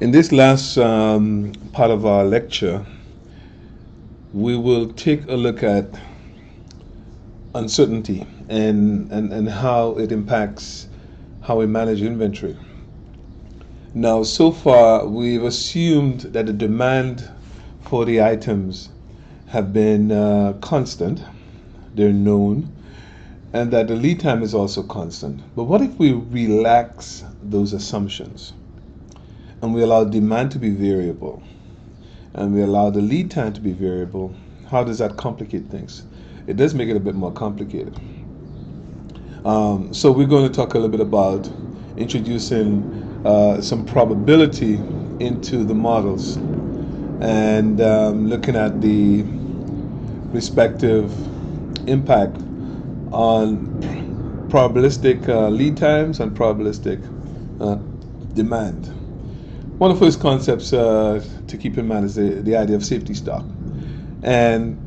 In this last part of our lecture, we will take a look at uncertainty and how it impacts how we manage inventory. Now, so far, we've assumed that the demand for the items have been constant, they're known, and that the lead time is also constant. But what if we relax those assumptions and we allow demand to be variable and we allow the lead time to be variable? How does that complicate things? It does make it a bit more complicated. So we're going to talk a little bit about introducing some probability into the models and looking at the respective impact on probabilistic lead times and probabilistic demand. One of the first concepts to keep in mind is the idea of safety stock. And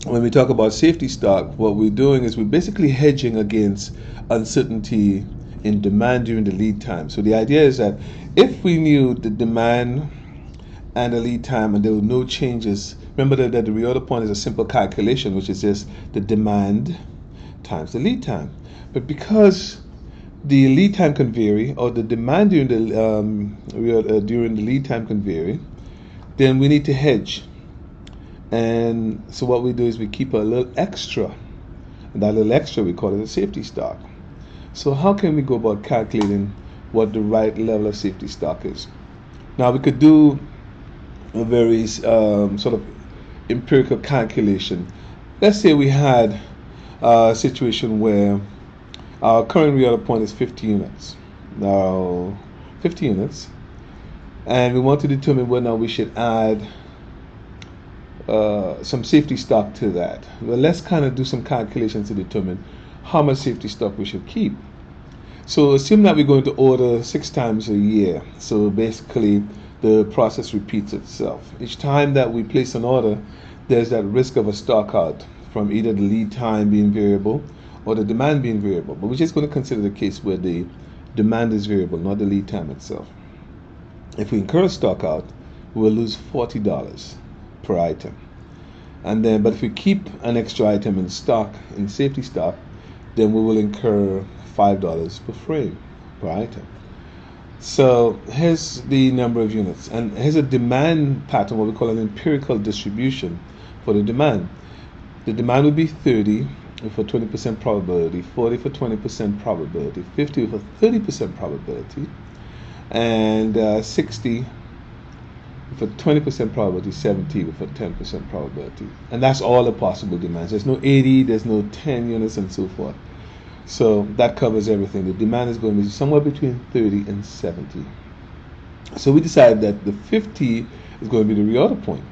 when we talk about safety stock, what we're doing is we're basically hedging against uncertainty in demand during the lead time. So the idea is that if we knew the demand and the lead time and there were no changes, remember that the reorder point is a simple calculation, which is just the demand times the lead time. But because the lead time can vary, or the demand during the lead time can vary, then we need to hedge. And so what we do is we keep a little extra, and that little extra we call it a safety stock. So how can we go about calculating what the right level of safety stock is? Now we could do a very sort of empirical calculation. Let's say we had a situation where our current reorder point is 50 units. Now 50 units, and we want to determine whether we should add some safety stock to that. Well, let's kind of do some calculations to determine how much safety stock we should keep. So assume that we're going to order 6 times a year. So basically the process repeats itself. Each time that we place an order, there's that risk of a stock out from either the lead time being variable or the demand being variable. But we're just going to consider the case where the demand is variable, not the lead time itself. If we incur a stock out, we'll lose $40 per item. And then, but if we keep an extra item in stock, in safety stock, then we will incur $5 per frame per item. So here's the number of units, and here's a demand pattern, what we call an empirical distribution for the demand. The demand would be 30 with a 20% probability, 40 for 20% probability, 50 with a 30% probability, and 60 with a 20% probability, 70 with a 10% probability. And that's all the possible demands. There's no 80, there's no 10 units, and so forth. So that covers everything. The demand is going to be somewhere between 30 and 70. So we decided that the 50 is going to be the reorder point.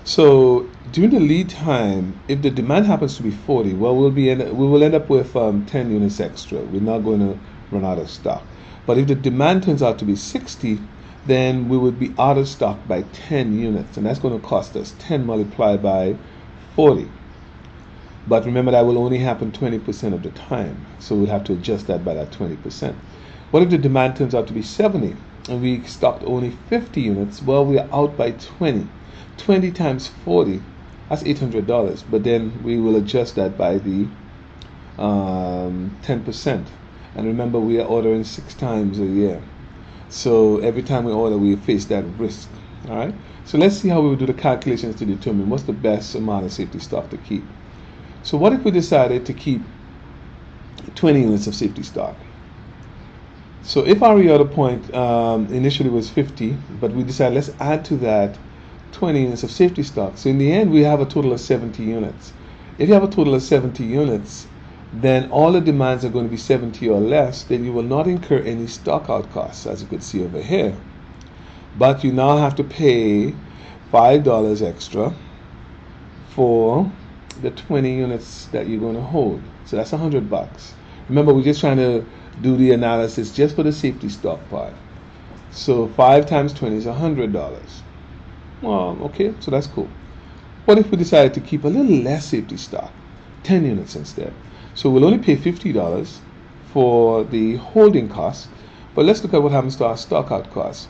So during the lead time, if the demand happens to be 40, well, we will end up with 10 units extra. We're not going to run out of stock. But if the demand turns out to be 60, then we would be out of stock by 10 units, and that's going to cost us 10 multiplied by 40. But remember, that will only happen 20% of the time, so we'll have to adjust that by that 20%. What if the demand turns out to be 70 and we stocked only 50 units? Well, we are out by 20. 20 times 40, that's $800, but then we will adjust that by the 10%. And remember, we are ordering 6 times a year. So every time we order, we face that risk. All right. So let's see how we will do the calculations to determine what's the best amount of safety stock to keep. So what if we decided to keep 20 units of safety stock? So if our reorder point initially was 50, but we decided let's add to that 20 units of safety stock. So in the end, we have a total of 70 units. If you have a total of 70 units, then all the demands are going to be 70 or less, then you will not incur any stock out costs, as you could see over here. But you now have to pay $5 extra for the 20 units that you're going to hold. So that's $100. Remember, we're just trying to do the analysis just for the safety stock part. So 5 times 20 is $100. Well, okay, so that's cool. What if we decided to keep a little less safety stock, 10 units instead? So we'll only pay $50 for the holding costs, but let's look at what happens to our stock out costs.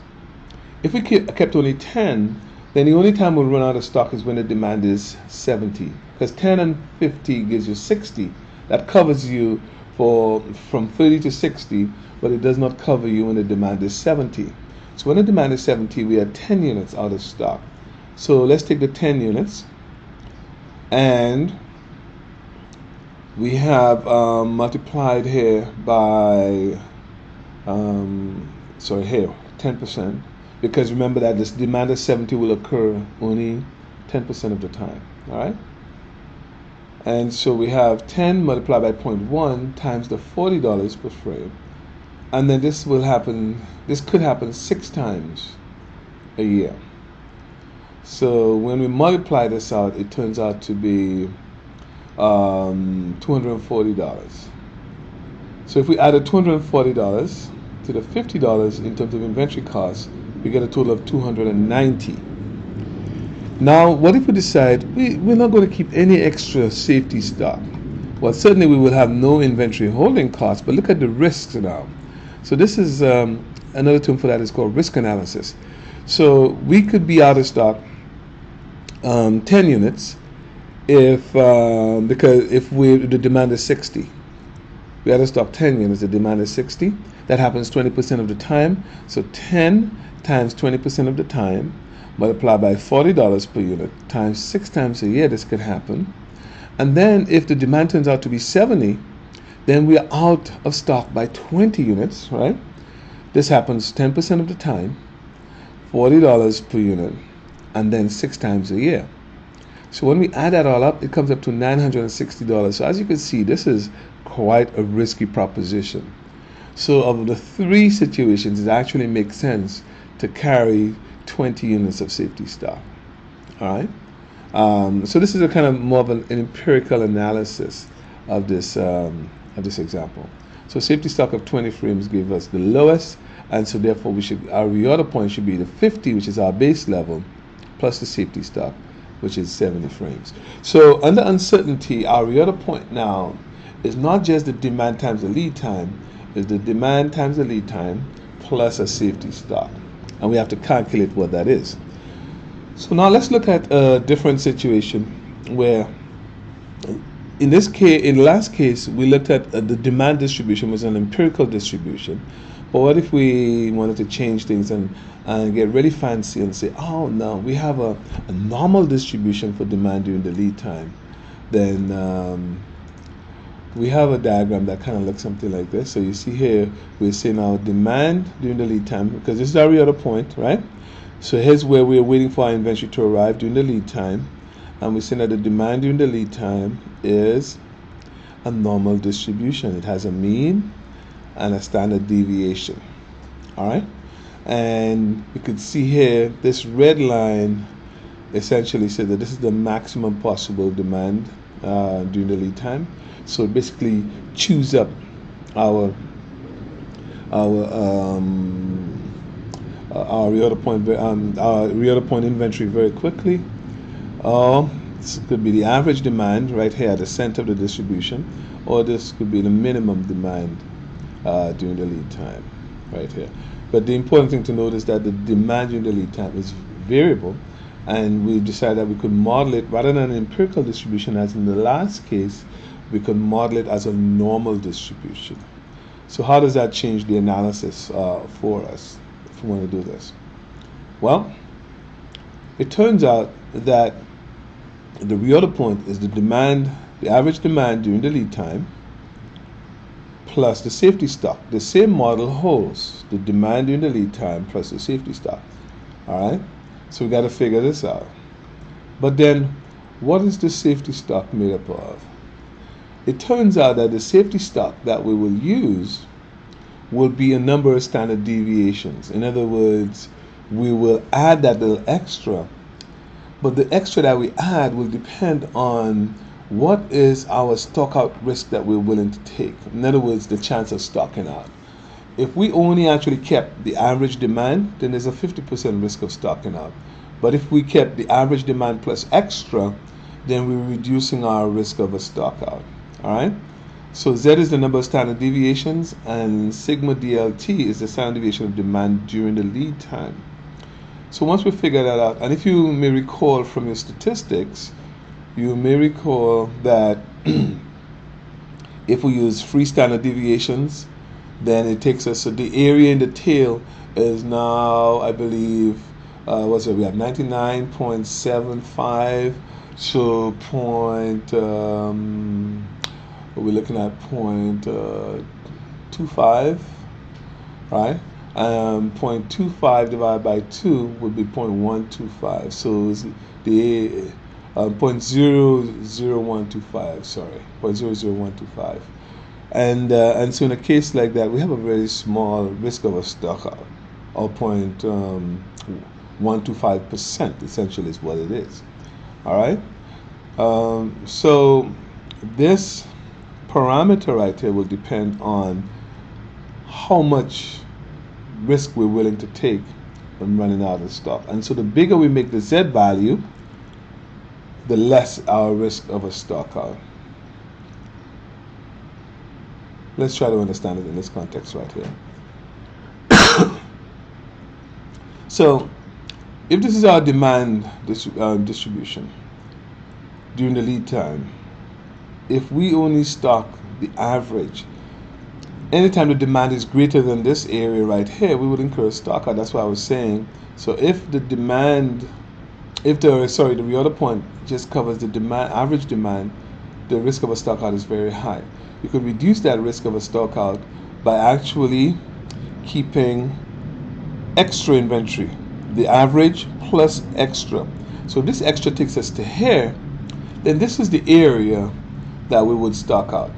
If we kept only 10, then the only time we'll run out of stock is when the demand is 70. Because 10 and 50 gives you 60. That covers you for from 30 to 60, but it does not cover you when the demand is 70. So when the demand is 70, we are 10 units out of stock. So let's take the 10 units, and we have multiplied here by, here, 10%. Because remember that this demand of 70 will occur only 10% of the time. All right? And so we have 10 multiplied by 0.1 times the $40 per frame. And then this could happen 6 times a year. So when we multiply this out, it turns out to be $240. So if we added $240 to the $50 in terms of inventory costs, we get a total of $290. Now, what if we decide we're not going to keep any extra safety stock? Well, certainly we will have no inventory holding costs, but look at the risks now. So this is another term for that is called risk analysis. So we could be out of stock 10 units because if the demand is 60. We out of stock 10 units, the demand is 60. That happens 20% of the time. So 10 times 20% of the time multiplied by $40 per unit times 6 times a year, this could happen. And then if the demand turns out to be 70, then we are out of stock by 20 units, right? This happens 10% of the time, $40 per unit, and then 6 times a year. So when we add that all up, it comes up to $960. So as you can see, this is quite a risky proposition. So of the 3 situations, it actually makes sense to carry 20 units of safety stock. All right. So this is a kind of more of an empirical analysis of this example. So safety stock of 20 frames gave us the lowest, and so therefore our reorder point should be the 50, which is our base level, plus the safety stock, which is 70 frames. So under uncertainty, our reorder point now is not just the demand times the lead time, it's the demand times the lead time plus a safety stock. And we have to calculate what that is. So now let's look at a different situation where in the last case, we looked at the demand distribution was an empirical distribution. But what if we wanted to change things and get really fancy and say, oh no, we have a normal distribution for demand during the lead time? Then we have a diagram that kind of looks something like this. So you see here, we're saying our demand during the lead time, because this is our reorder point, right? So here's where we're waiting for our inventory to arrive during the lead time. And we're saying that the demand during the lead time is a normal distribution. It has a mean and a standard deviation. All right? And you could see here, this red line essentially says that this is the maximum possible demand during the lead time. So it basically chews up our reorder point inventory very quickly. This could be the average demand right here at the center of the distribution, or this could be the minimum demand during the lead time right here. But the important thing to note is that the demand during the lead time is variable, and we decided that we could model it rather than an empirical distribution as in the last case. We could model it as a normal distribution. So how does that change the analysis for us if we want to do this? Well, it turns out that the reorder point is the average demand during the lead time plus the safety stock. The same model holds the demand during the lead time plus the safety stock. All right? So we got to figure this out. But then, what is the safety stock made up of? It turns out that the safety stock that we will use will be a number of standard deviations. In other words, we will add that little extra, but the extra that we add will depend on what is our stock out risk that we're willing to take. In other words, the chance of stocking out. If we only actually kept the average demand, then there's a 50% risk of stocking out. But if we kept the average demand plus extra, then we're reducing our risk of a stock out. All right? So Z is the number of standard deviations, and sigma DLT is the standard deviation of demand during the lead time. So once we figure that out, and if you may recall from your statistics, you may recall that if we use free standard deviations, then it takes us, so the area in the tail is now, I believe, what's it, we have 99.75, so we're looking at 0.25, right? 0.25 divided by 2 would be 0.125, so it's the 0.00125, sorry, 0.00125. And so in a case like that, we have a very small risk of a stockout, or 0.125% essentially is what it is. All right. So this parameter right here will depend on how much risk we're willing to take when running out of stock. And so the bigger we make the Z value, the less our risk of a stockout. Let's try to understand it in this context right here. So if this is our demand distribution during the lead time, if we only stock the average, anytime the demand is greater than this area right here, we would incur a stockout. That's what I was saying. So if the demand, the reorder point just covers the demand, average demand, the risk of a stockout is very high. You could reduce that risk of a stockout by actually keeping extra inventory, the average plus extra. So this extra takes us to here, then this is the area that we would stock out.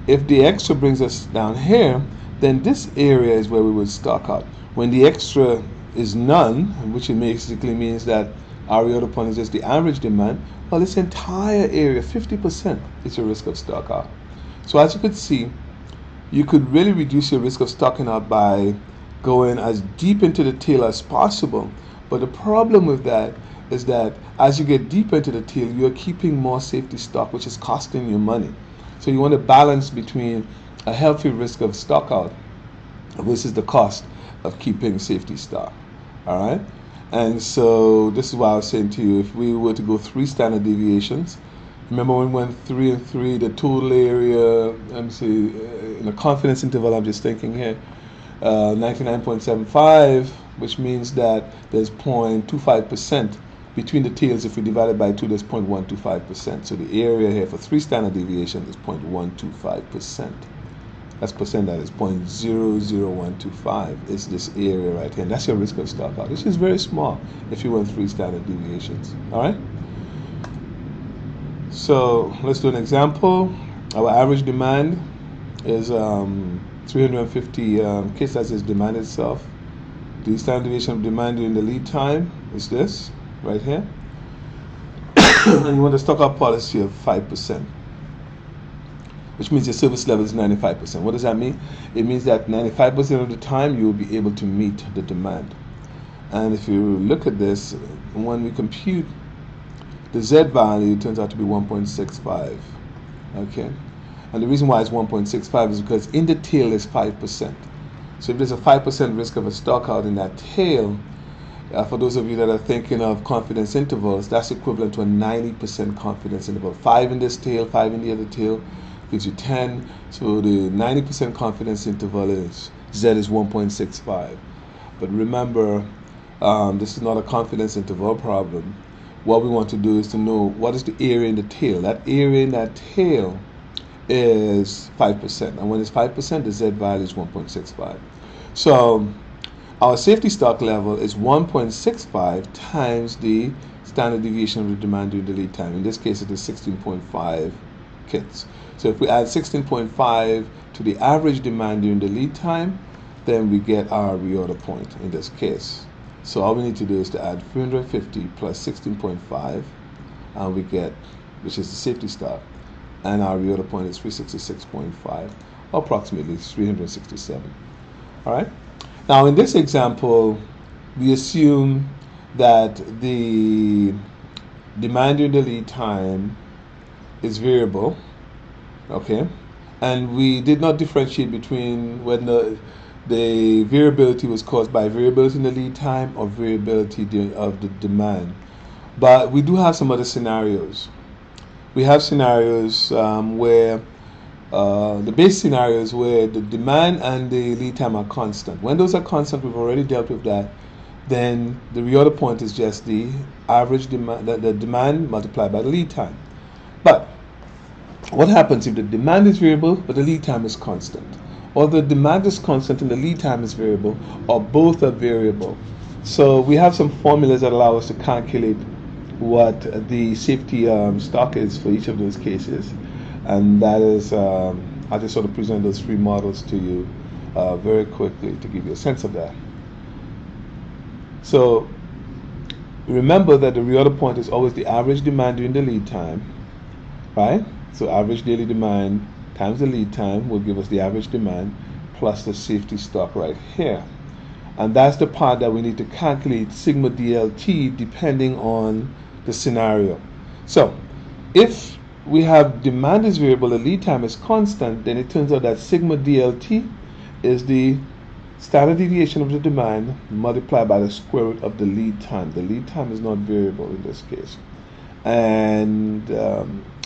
If the extra brings us down here, then this area is where we would stock out. When the extra is none, which it basically means that our reorder point is just the average demand, well, this entire area, 50%, is your risk of stock out. So as you could see, you could really reduce your risk of stocking out by going as deep into the tail as possible. But the problem with that is that as you get deeper into the tail, you're keeping more safety stock, which is costing you money. So you want to balance between a healthy risk of stock out versus the cost of keeping safety stock. All right? And so this is why I was saying to you, if we were to go 3 standard deviations, remember when we went 3 and 3, the total area, let me see, in a confidence interval, I'm just thinking here, 99.75, which means that there's 0.25% between the tails. If we divide it by 2, there's 0.125%. So the area here for 3 standard deviations is 0.125%. That's percent, that is 0.00125 is this area right here. And that's your risk of stockout. This is very small if you went 3 standard deviations. All right? So let's do an example. Our average demand is 350 case size is demand itself. The standard deviation of demand during the lead time is this right here. And you want a stockout policy of 5%, which means your service level is 95%. What does that mean? It means that 95% of the time you will be able to meet the demand. And if you look at this, when we compute the Z value, it turns out to be 1.65. Okay? And the reason why it's 1.65 is because in the tail is 5%. So if there's a 5% risk of a stockout in that tail, for those of you that are thinking of confidence intervals, that's equivalent to a 90% confidence interval. 5 in this tail, 5 in the other tail, gives you 10. So the 90% confidence interval is Z is 1.65. But remember, this is not a confidence interval problem. What we want to do is to know what is the area in the tail. That area in that tail is 5%. And when it's 5%, the Z value is 1.65. So our safety stock level is 1.65 times the standard deviation of the demand during the lead time. In this case, it is 16.5 kits. So if we add 16.5 to the average demand during the lead time, then we get our reorder point in this case. So all we need to do is to add 350 plus 16.5, and we get, which is the safety stock, and our reorder point is 366.5, approximately 367. All right. Now in this example, we assume that the demand during the lead time is variable, okay, and we did not differentiate between when the variability was caused by variability in the lead time or variability of the demand. But we do have some other scenarios. We have scenarios where the base scenarios where the demand and the lead time are constant. When those are constant, we've already dealt with that. Then the reorder point is just the average demand, the demand multiplied by the lead time. But what happens if the demand is variable but the lead time is constant? Or the demand is constant and the lead time is variable, or both are variable? So we have some formulas that allow us to calculate what the safety stock is for each of those cases. And that is, I'll just sort of present those three models to you very quickly to give you a sense of that. So remember that the reorder point is always the average demand during the lead time, right? So average daily demand times the lead time will give us the average demand plus the safety stock right here. And that's the part that we need to calculate sigma DLT depending on the scenario. So if we have demand is variable, the lead time is constant, then it turns out that sigma DLT is the standard deviation of the demand multiplied by the square root of the lead time. The lead time is not variable in this case. And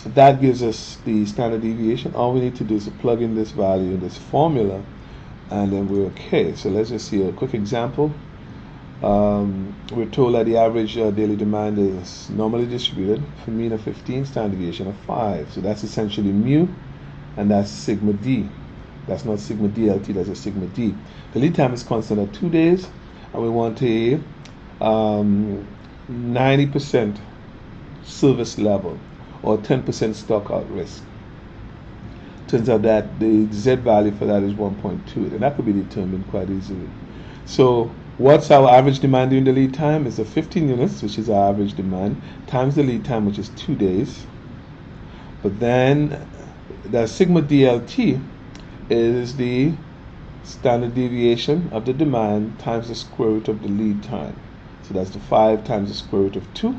that gives us the standard deviation. All we need to do is to plug in this value in this formula, and then we're okay. So let's just see a quick example. We're told that the average daily demand is normally distributed for mean of 15, standard deviation of 5. So that's essentially mu, and that's sigma d. That's not sigma DLT, that's a sigma d. The lead time is constant at 2 days, and we want a 90% service level or 10% stock out risk. Turns out that the Z value for that is 1.2, and that could be determined quite easily. So what's our average demand during the lead time? It's the 15 units, which is our average demand, times the lead time, which is 2 days. But then the sigma DLT is the standard deviation of the demand times the square root of the lead time. So that's the 5 times the square root of 2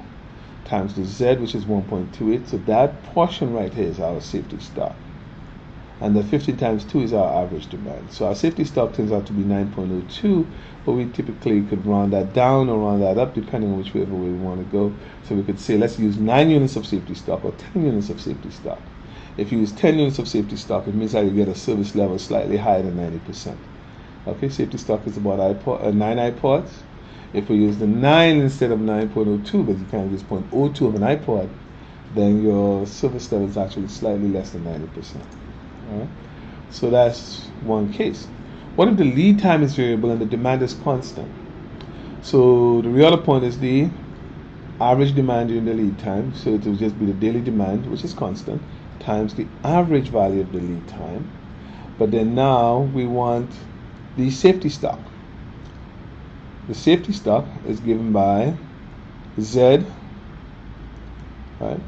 times the Z, which is 1.28. So that portion right here is our safety stock. And the 15 times 2 is our average demand. So our safety stock turns out to be 9.02, but we typically could round that down or round that up depending on whichever way we want to go. So we could say let's use 9 units of safety stock or 10 units of safety stock. If you use 10 units of safety stock, it means that you get a service level slightly higher than 90%. Okay, safety stock is about 9 iPods. If we use the 9 instead of 9.02, but you can't use 0.02 of an iPod, then your service level is actually slightly less than 90%. All right? So that's one case. What if the lead time is variable and the demand is constant? So the reorder point is the average demand during the lead time, so it will just be the daily demand, which is constant, times the average value of the lead time. But then now we want the safety stock. The safety stock is given by Z, right,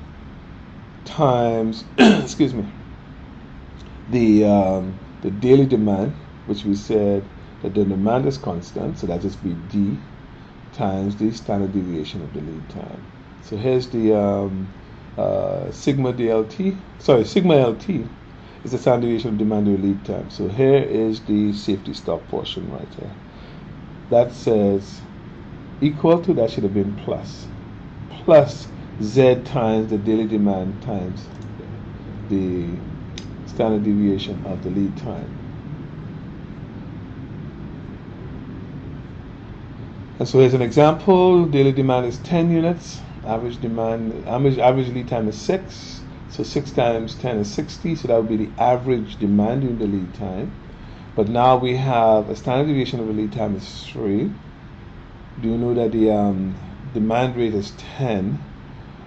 times excuse me, the daily demand, which we said that the demand is constant, so that just be D times the standard deviation of the lead time. So here's the sigma DLT, sorry, sigma LT is the standard deviation of demand or lead time. So here is the safety stock portion right here. That says equal to, that should have been plus Z times the daily demand times the standard deviation of the lead time. And so here's an example. Daily demand is 10 units. Average lead time is 6. So 6 times 10 is 60. So that would be the average demand during the lead time. But now we have a standard deviation of the lead time is 3. Do you know that the demand rate is 10?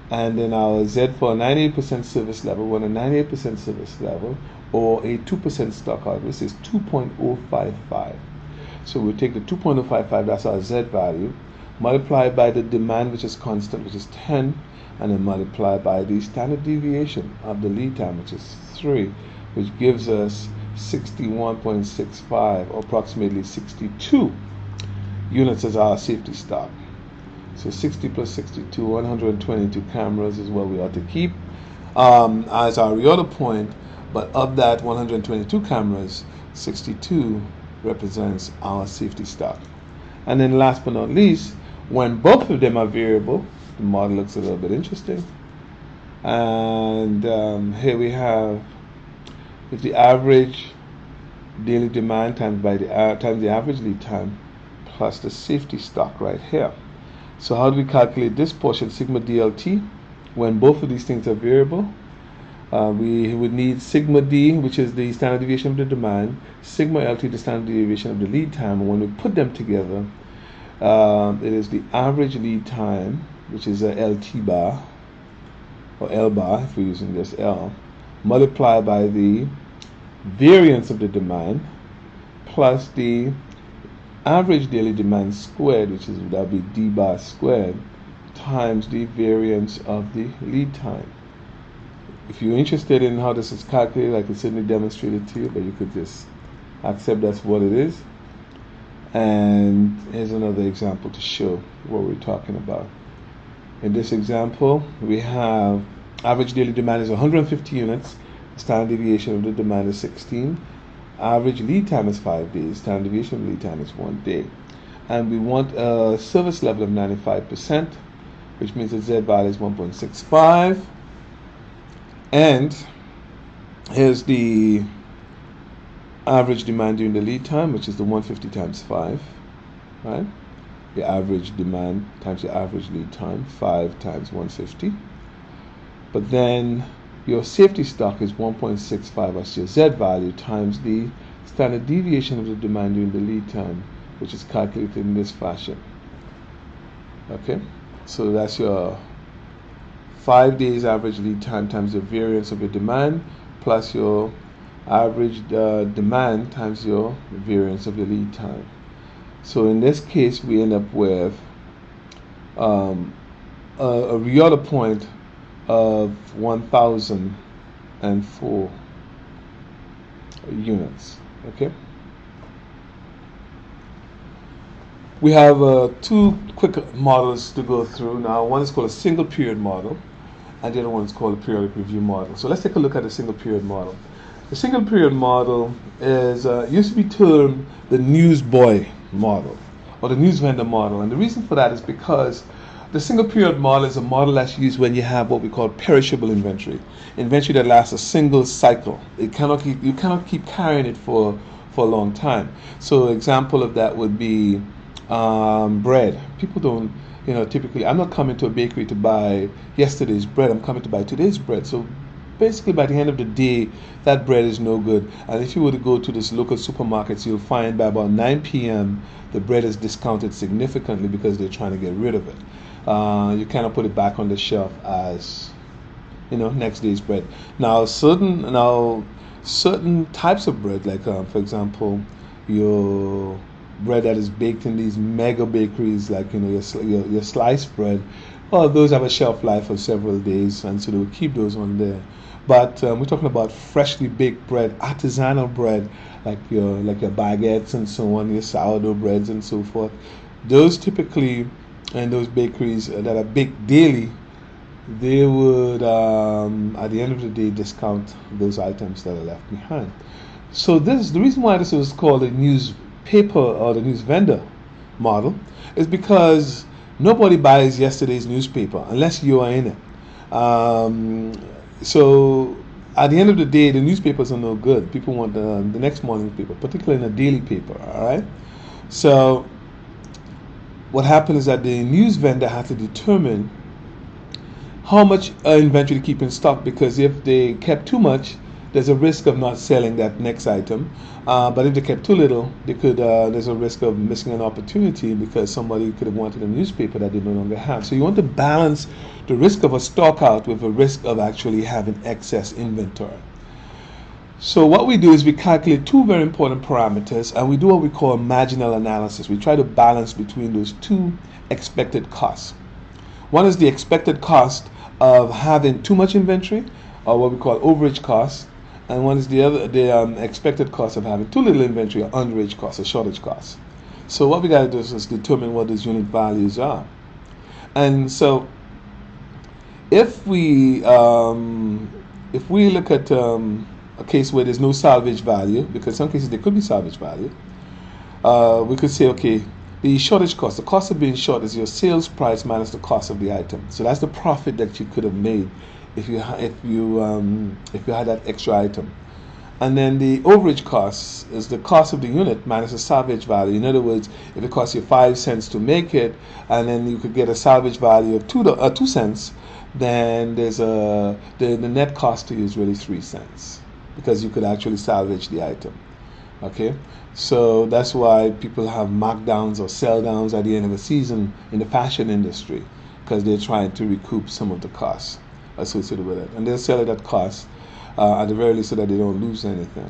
And then our Z for a 98% service level, when a 98% service level or a 2% stock out risk is 2.055. So we take the 2.055, that's our Z value, multiply by the demand, which is constant, which is 10, and then multiply by the standard deviation of the lead time, which is 3, which gives us 61.65, or approximately 62 units as our safety stock. So 60 plus 62, 122 cameras is what we ought to keep as our reorder point. But of that 122 cameras, 62 represents our safety stock. And then last but not least, when both of them are variable, the model looks a little bit interesting. And here we have if the average daily demand times the average lead time plus the safety stock right here. So how do we calculate this portion, sigma DLT, when both of these things are variable? We would need sigma D, which is the standard deviation of the demand, sigma LT, the standard deviation of the lead time. And when we put them together, it is the average lead time, which is a LT bar, or L bar if we're using this L, multiplied by the variance of the demand plus the average daily demand squared, which is that would be D bar squared, times the variance of the lead time. If you're interested in how this is calculated, I could certainly demonstrate it to you, but you could just accept that's what it is. And here's another example to show what we're talking about. In this example, we have average daily demand is 150 units, standard deviation of the demand is 16, average lead time is 5 days, standard deviation of lead time is 1 day. And we want a service level of 95%, which means the Z value is 1.65. And here's the average demand during the lead time, which is the 150 times 5, right? The average demand times the average lead time, 5 times 150. But then your safety stock is 1.65 as your Z value times the standard deviation of the demand during the lead time, which is calculated in this fashion. Okay, so that's your 5 days average lead time times the variance of your demand plus your average demand times your variance of your lead time. So in this case, we end up with a reorder point of 1,004 units. Okay. We have two quick models to go through now. One is called a single period model, and the other one is called a periodic review model. So let's take a look at the single period model. The single period model is used to be termed the newsboy model or the news vendor model, and the reason for that is because the single period model is a model that's used when you have what we call perishable inventory that lasts a single cycle. You cannot keep carrying it for a long time. So example of that would be bread. People don't, typically, I'm not coming to a bakery to buy yesterday's bread. I'm coming to buy today's bread. So basically, by the end of the day, that bread is no good. And if you were to go to this local supermarkets, you'll find by about 9 p.m. the bread is discounted significantly because they're trying to get rid of it. You cannot put it back on the shelf as, next day's bread. Now, certain types of bread, like for example, your bread that is baked in these mega bakeries, like your sliced bread, those have a shelf life of several days, and so they will keep those on there. But we're talking about freshly baked bread, artisanal bread, like your baguettes and so on, your sourdough breads and so forth. Those typically, in those bakeries that are baked daily, they would at the end of the day discount those items that are left behind. So the reason why this was called a newspaper or the news vendor model is because nobody buys yesterday's newspaper unless you are in it. So at the end of the day, the newspapers are no good. People want the next morning's paper, particularly in a daily paper. All right. So what happened is that the news vendor had to determine how much inventory to keep in stock, because if they kept too much, there's a risk of not selling that next item. But if they kept too little, there's a risk of missing an opportunity because somebody could have wanted a newspaper that they no longer have. So you want to balance the risk of a stock out with the risk of actually having excess inventory. So what we do is we calculate two very important parameters, and we do what we call marginal analysis. We try to balance between those two expected costs. One is the expected cost of having too much inventory, or what we call overage cost, and one is the expected cost of having too little inventory, or underage cost, or shortage cost. So what we got to do is determine what those unit values are. And so if we look at a case where there's no salvage value, because in some cases there could be salvage value, we could say, okay, the shortage cost, the cost of being short is your sales price minus the cost of the item. So that's the profit that you could have made if you had that extra item. And then the overage cost is the cost of the unit minus the salvage value. In other words, if it costs you 5 cents to make it, and then you could get a salvage value of 2 cents, then there's the net cost to you is really 3 cents because you could actually salvage the item. Okay, so that's why people have markdowns or sell downs at the end of the season in the fashion industry, because they're trying to recoup some of the costs associated with it, and they'll sell it at cost at the very least so that they don't lose anything.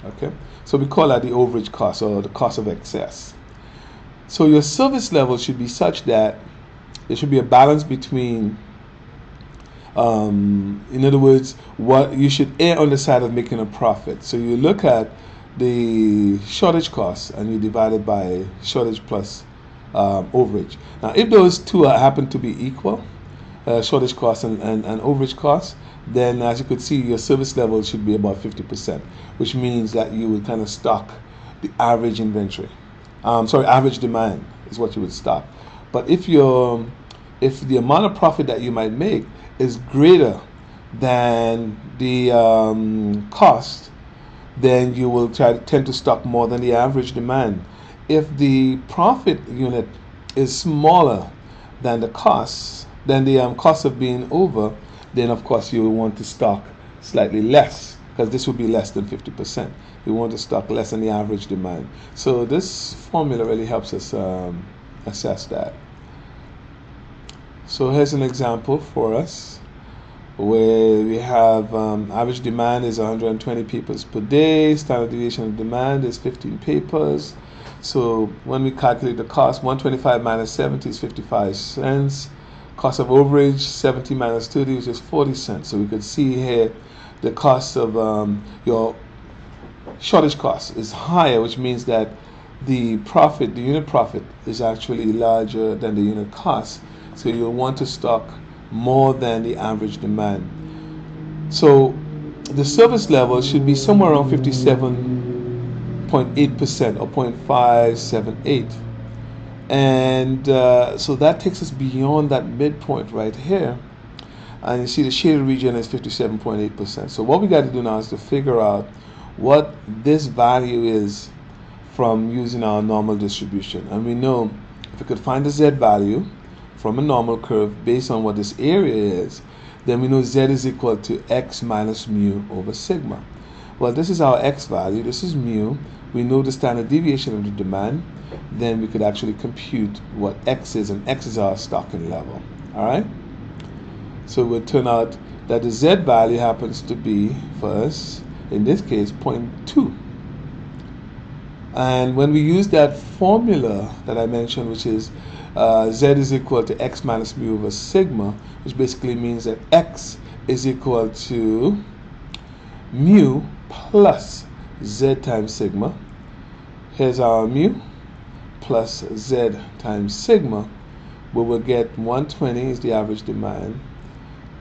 Okay, so we call that the overage cost or the cost of excess. So your service level should be such that there should be a balance between in other words, what you should err on the side of making a profit. So you look at the shortage cost and you divide it by shortage plus overage. Now, if those two happen to be equal, shortage cost and overage cost, then as you could see, your service level should be about 50%, which means that you would kind of stock the average inventory. Average demand is what you would stock. But if the amount of profit that you might make is greater than the cost, then you will tend to stock more than the average demand. If the profit unit is smaller than the cost, then the cost of being over, then of course you will want to stock slightly less, because this would be less than 50%. You want to stock less than the average demand. So this formula really helps us assess that. So here's an example for us where we have average demand is 120 papers per day, standard deviation of demand is 15 papers. So when we calculate the cost, 125 minus 70 is 55 cents. Cost of overage, 70 minus 30, which is 40 cents. So we could see here the cost of your shortage cost is higher, which means that the profit, the unit profit, is actually larger than the unit cost. So you'll want to stock more than the average demand. So the service level should be somewhere around 57.8% or 0.578. And so that takes us beyond that midpoint right here. And you see the shaded region is 57.8%. So what we got to do now is to figure out what this value is from using our normal distribution. And we know if we could find the Z value from a normal curve based on what this area is, then we know Z is equal to X minus mu over sigma. Well, this is our X value, this is mu. We know the standard deviation of the demand. Then we could actually compute what X is, and X is our stocking level. Alright? So it would turn out that the Z value happens to be, for us, in this case, 0.2. And when we use that formula that I mentioned, which is Z is equal to X minus mu over sigma, which basically means that X is equal to mu plus Z times sigma. Here's our mu plus Z times sigma. We will get 120 is the average demand,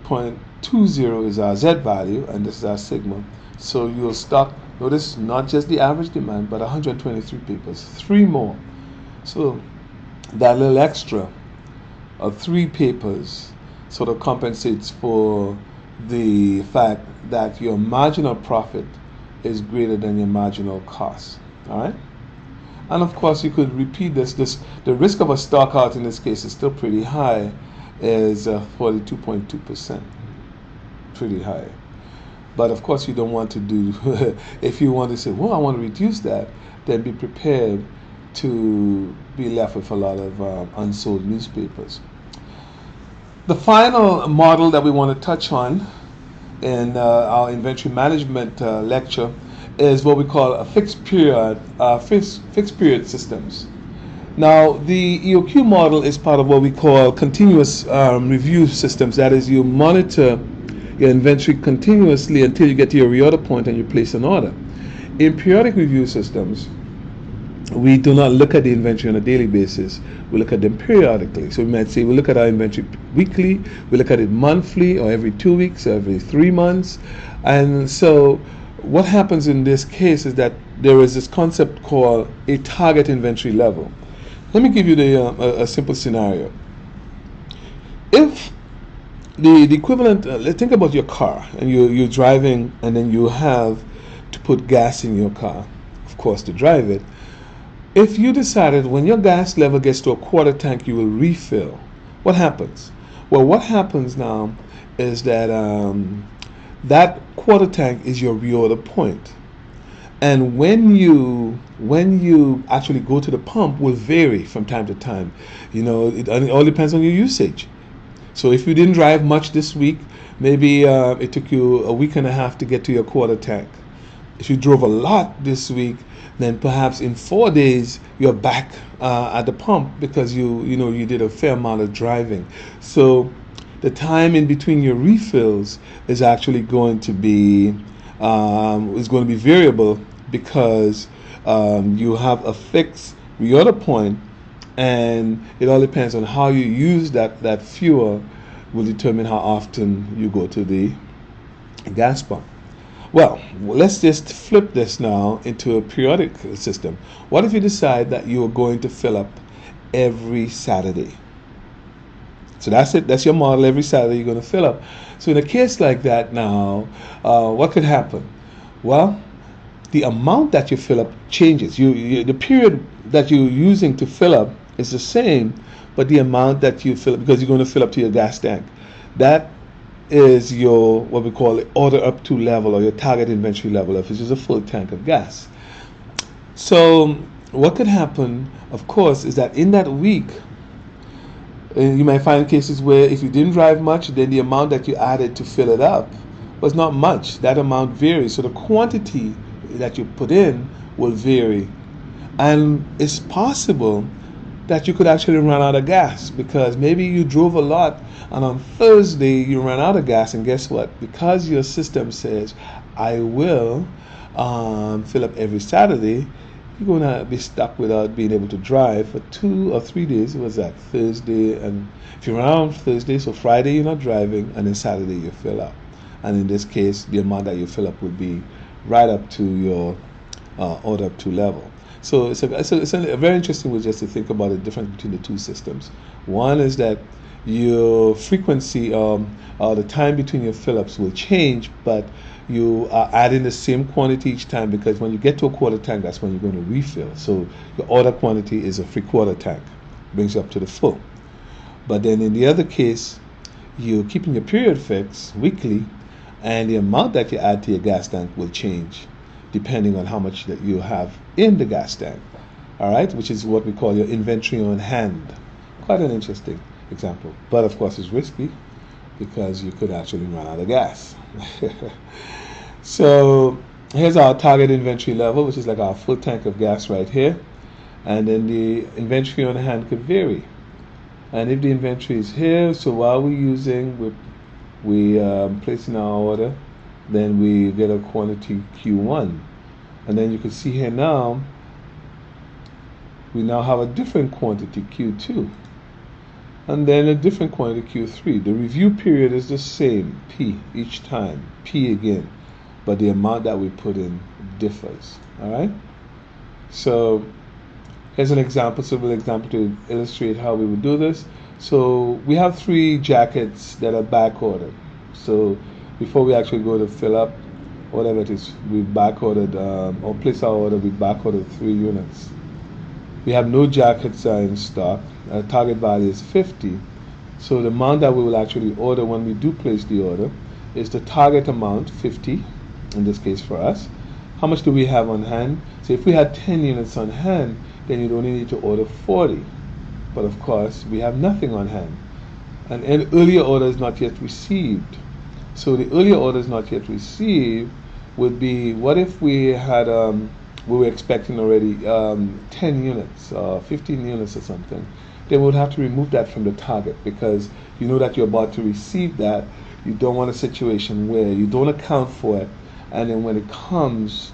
0.20 is our Z value, and this is our sigma. So you'll stock, notice, not just the average demand, but 123 papers, 3 more. So that little extra of 3 papers sort of compensates for the fact that your marginal profit is greater than your marginal cost. All right? And of course, you could repeat this. The risk of a stockout in this case is still pretty high, is 42.2%. Pretty high. But of course, you don't want to do, if you want to say, well, I want to reduce that, then be prepared to be left with a lot of unsold newspapers. The final model that we want to touch on in our inventory management lecture is what we call a fixed period systems. Now, the EOQ model is part of what we call continuous review systems. That is, you monitor your inventory continuously until you get to your reorder point and you place an order. In periodic review systems, we do not look at the inventory on a daily basis. We look at them periodically. So we might say we look at our inventory weekly, we look at it monthly, or every 2 weeks, or every 3 months. And so what happens in this case is that there is this concept called a target inventory level. Let me give you a simple scenario. If the equivalent, let's think about your car, and you're driving, and then you have to put gas in your car, of course, to drive it. If you decided when your gas level gets to a quarter tank, you will refill, what happens? Well, what happens now is that that quarter tank is your reorder point. And when you actually go to the pump will vary from time to time. It all depends on your usage. So if you didn't drive much this week, maybe it took you a week and a half to get to your quarter tank. If you drove a lot this week, then perhaps in 4 days you're back at the pump because you did a fair amount of driving. So the time in between your refills is actually going to be variable because you have a fixed reorder point, and it all depends on how you use that fuel will determine how often you go to the gas pump. Well, let's just flip this now into a periodic system. What if you decide that you are going to fill up every Saturday? So that's it. That's your model. Every Saturday you're going to fill up. So in a case like that now, what could happen? Well, the amount that you fill up changes. The period that you're using to fill up is the same, but the amount that you fill up, because you're going to fill up to your gas tank, that is your what we call the order up to level, or your target inventory level, if it's just a full tank of gas. So what could happen, of course, is that in that week, you might find cases where if you didn't drive much, then the amount that you added to fill it up was not much. That amount varies. So the quantity that you put in will vary. And it's possible that you could actually run out of gas because maybe you drove a lot and on Thursday you ran out of gas, and guess what? Because your system says, I will fill up every Saturday, you're going to be stuck without being able to drive for 2 or 3 days. It was that Thursday, and if you run out on Thursday, so Friday you're not driving, and then Saturday you fill up. And in this case, the amount that you fill up would be right up to your order up to level. So it's a very interesting way just to think about the difference between the two systems. One is that your frequency or the time between your fill-ups will change, but you are adding the same quantity each time, because when you get to a quarter tank, that's when you're going to refill. So your order quantity is a 3/4 tank, brings you up to the full. But then in the other case, you're keeping your period fixed weekly, and the amount that you add to your gas tank will change depending on how much that you have in the gas tank. All right, which is what we call your inventory on hand. Quite an interesting example, but of course it's risky because you could actually run out of gas. So here's our target inventory level, which is like our full tank of gas right here, and then the inventory on hand could vary. And if the inventory is here, so while we're using, we placing our order, then we get a quantity Q1, and then you can see here now we now have a different quantity Q2, and then a different quantity Q3. The review period is the same, P each time, P again, but the amount that we put in differs. All right, so here's an example, simple example to illustrate how we would do this. So we have 3 jackets that are back ordered. So before we actually go to fill up, whatever it is, we back ordered or place our order, we back ordered 3 units. We have no jackets in stock. Our target value is 50. So the amount that we will actually order when we do place the order is the target amount, 50 in this case for us. How much do we have on hand? So if we had 10 units on hand, then you'd only need to order 40. But of course, we have nothing on hand. And an earlier order is not yet received. So the earlier orders not yet received would be, what if we had, we were expecting already 10 units, 15 units or something. Then we would have to remove that from the target, because you know that you're about to receive that. You don't want a situation where you don't account for it, and then when it comes,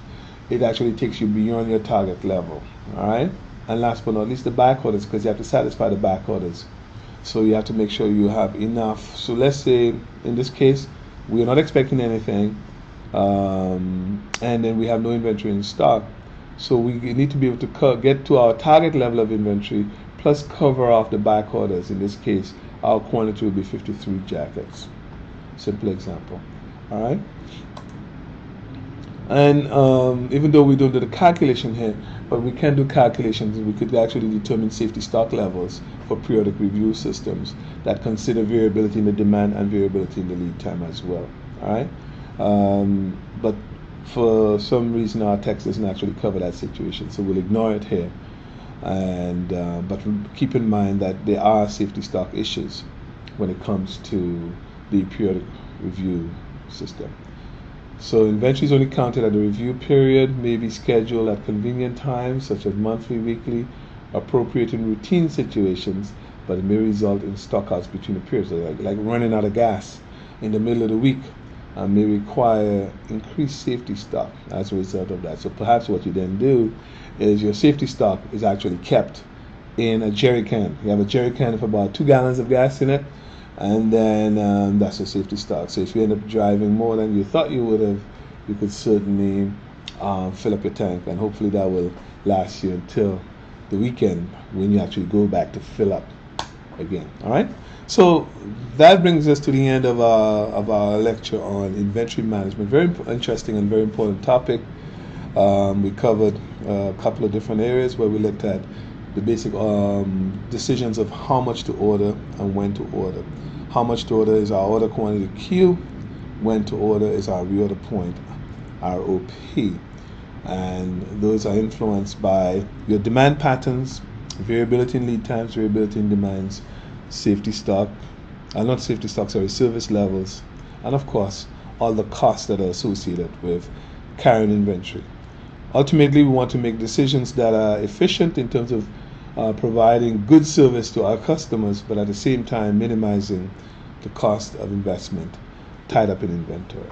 it actually takes you beyond your target level. All right? And last but not least, the back orders, because you have to satisfy the back orders. So you have to make sure you have enough. So let's say in this case, we are not expecting anything, and then we have no inventory in stock. So we need to be able to get to our target level of inventory plus cover off the back orders. In this case, our quantity will be 53 jackets. Simple example. All right. And even though we don't do the calculation here, but we can do calculations, and we could actually determine safety stock levels for periodic review systems that consider variability in the demand and variability in the lead time as well. All right. But for some reason, our text doesn't actually cover that situation, so we'll ignore it here. And but keep in mind that there are safety stock issues when it comes to the periodic review system. So inventory is only counted at the review period, may be scheduled at convenient times, such as monthly, weekly, appropriate in routine situations, but it may result in stockouts between the periods, like running out of gas in the middle of the week, and may require increased safety stock as a result of that. So perhaps what you then do is your safety stock is actually kept in a jerry can. You have a jerry can of about 2 gallons of gas in it, and then that's a safety stock. So if you end up driving more than you thought you would have, you could certainly fill up your tank, and hopefully that will last you until the weekend when you actually go back to fill up again. All right. So that brings us to the end of our lecture on inventory management. Very interesting and very important topic. We covered a couple of different areas where we looked at the basic decisions of how much to order and when to order. How much to order is our order quantity Q, when to order is our reorder point, ROP. And those are influenced by your demand patterns, variability in lead times, variability in demands, safety stock, not safety stock, sorry, service levels, and of course, all the costs that are associated with carrying inventory. Ultimately, we want to make decisions that are efficient in terms of providing good service to our customers, but at the same time minimizing the cost of investment tied up in inventory.